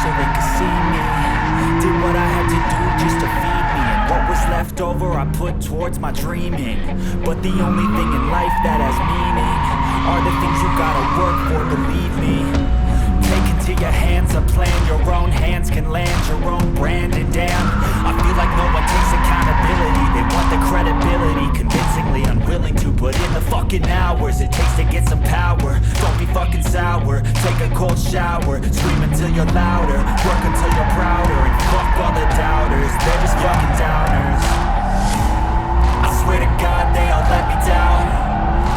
so they could see me. Did what I had to do just to feed me, and what was left over I put towards my dreaming. But the only thing in life that has meaning are the things you gotta work for, believe me. Take into your hands a plan, your own hands can land your own brand. And damn, I feel like no one takes accountability. They want the credibility, convincingly unwilling to put in the fucking hours it takes to get some power. Don't be fucking sour, take a cold shower, scream until you're louder, work until you're prouder, and fuck all the doubters, they're just fucking downers. I swear to God they all let me down.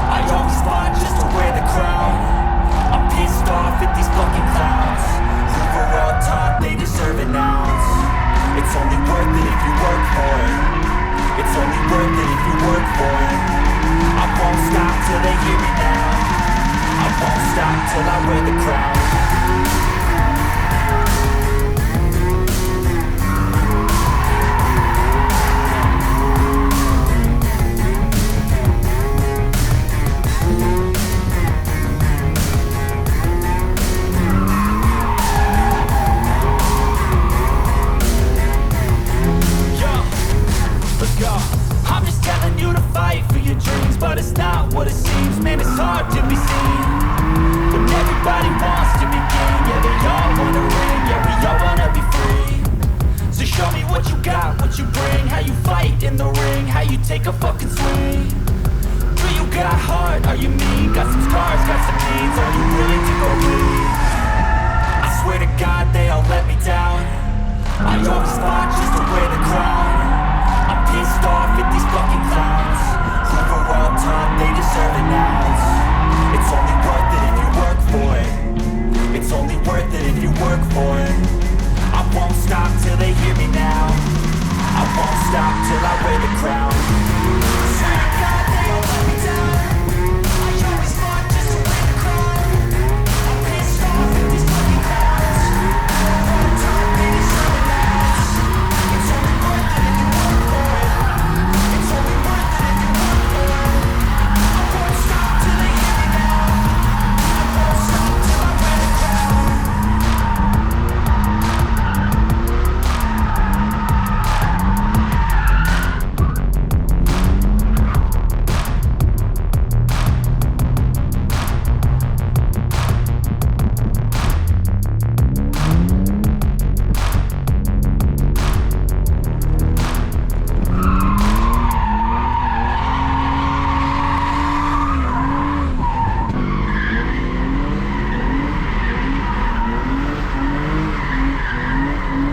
I always fought just to wear the crown. I'm pissed off at these fucking clowns who were well taught they deserve an ounce. It's only worth it if you work for it. It's only worth it if you work for it. I won't stop till they hear me now. I won't stop till I wear the crown. I'm just telling you to fight for your dreams, but it's not what it seems. Man, it's hard to be seen when everybody wants to be king. Yeah, they all wanna ring, yeah, we all wanna be free. So show me what you got, what you bring, how you fight in the ring, how you take a fucking swing. Do you got heart, are you mean? Got some scars, got some needs, are you willing to go bleed? I swear to God they all let me down. I always fought just to wear the crown. I'm pissed off at these fucking clowns who were well taught they deserve an ounce. It's only worth it if you work for it. It's only worth it if you work for it. I won't stop till they hear me now. I won't stop till I wear the crown.